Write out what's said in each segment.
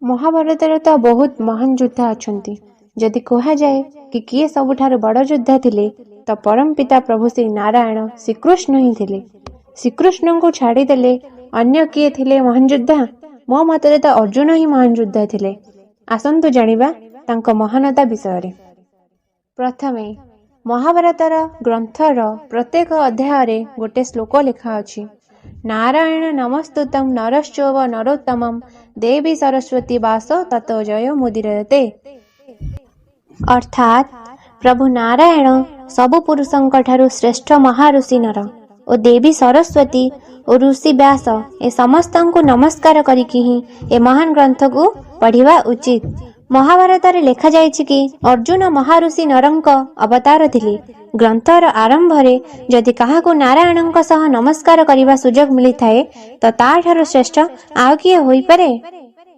महाभारत तो बहुत महान योद्धा अछंती। जदि कहा जाए कि किए सबुठारु बड़ योद्धा थिले तो परम पिता प्रभु श्री नारायण श्रीकृष्ण ही थिले। श्रीकृष्ण को छाड़ीदेले अन्य किए थिले महान योद्धा? मो मतरे तो अर्जुन ही महान योद्धा थिले। आसंतु जानिबा तांको महानता विषय। प्रथमे महाभारतर ग्रंथर प्रत्येक अध्याय गोटे श्लोक लिखा अछि। नारायण नमस्तुतं नरश्चैव नरोत्तमं देवी सरस्वती वासो ततो जय मुदीरयते। अर्थात प्रभु नारायण सबु पुरुषंक ठारु श्रेष्ठ महाऋषि नर और देवी सरस्वती और ऋषि व्यास ए समस्तंकु नमस्कार करिकि ही ए महान ग्रंथ को पढ़िबा उचित। महाभारत रे लेखा जायछि कि अर्जुन महाऋषि नरंक अवतार थिले। ग्रंथर आरंभ रे जदि काहाको नारायणंक सह नमस्कार करिबा सुजोग मिली थाए तो ताठारु श्रेष्ठ आउ किए होई पारे।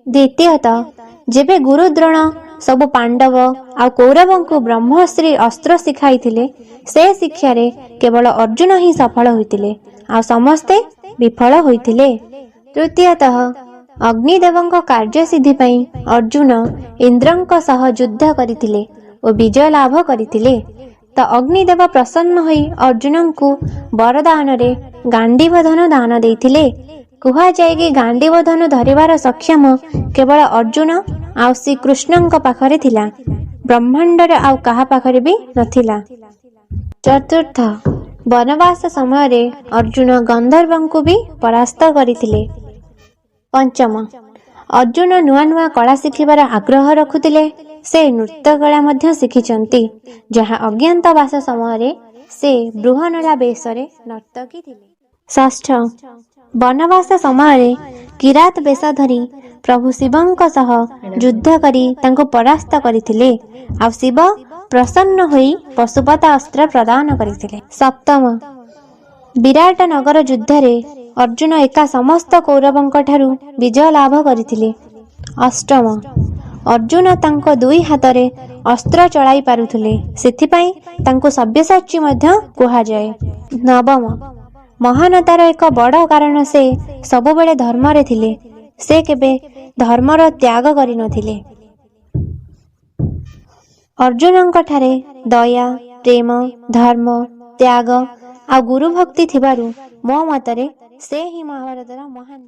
द्वितीयतः जेबे गुरु द्रोण सबु पांडव आ कौरवंकु ब्रह्मश्री अस्त्र सिखाई थिले से शिक्षा रे केवल अर्जुन ही सफल होइतिले आ समस्ते विफल होइतिले। तृतीयतः अग्निदेवंक कार्य सिद्धि पई अर्जुन इंद्रंक सह युद्ध करितिले और विजय लाभ करितिले। तो अग्निदेव प्रसन्न होई अर्जुन को वरदान रे गांडीव धनु दान देइथिले। कुहा जाए कि गांडीव धनु धरिबार सक्षम केवल अर्जुन आ श्री कृष्णंक पाखरे थिला। ब्रह्मांडर आउ काहा पाखरे भी नथिला। चतुर्थ वनवास समय रे अर्जुन गंधर्वंकु भी परास्त करिथिले। पंचम अर्जुन नुआ नुआ कला शिखिबार आग्रह रखुतिले। से नृत्य कला मध्य शिखिचंती जहाँ अज्ञातवास समय रे से बृहनला वेशरे नर्तकी थिले। षष्ठ वनवास समय रे किरात वेश धरी प्रभु शिवंक सह युद्ध करी तांको परास्त करिथिले आ शिव प्रसन्न होई पशुपता अस्त्र प्रदान करिथिले। सप्तम विराट नगर युद्ध रे अर्जुन एका समस्त कौरवंक ठारु विजय लाभ करिथिले। अष्टम अर्जुन तांको दुई हाथ रे अस्त्र चलाई पारुथिले सेथिपाई तांको सव्यसाची मध्य कुहा जाए। नवम महानतार एक बड़ कारण से सबुबेले धर्म रे थिले। से केबे धर्मर त्याग करि नथिले। अर्जुनंक ठारे दया प्रेम धर्म त्याग आ गुरु भक्ति थिबारु मो मतरे से ही महाभारतर महान।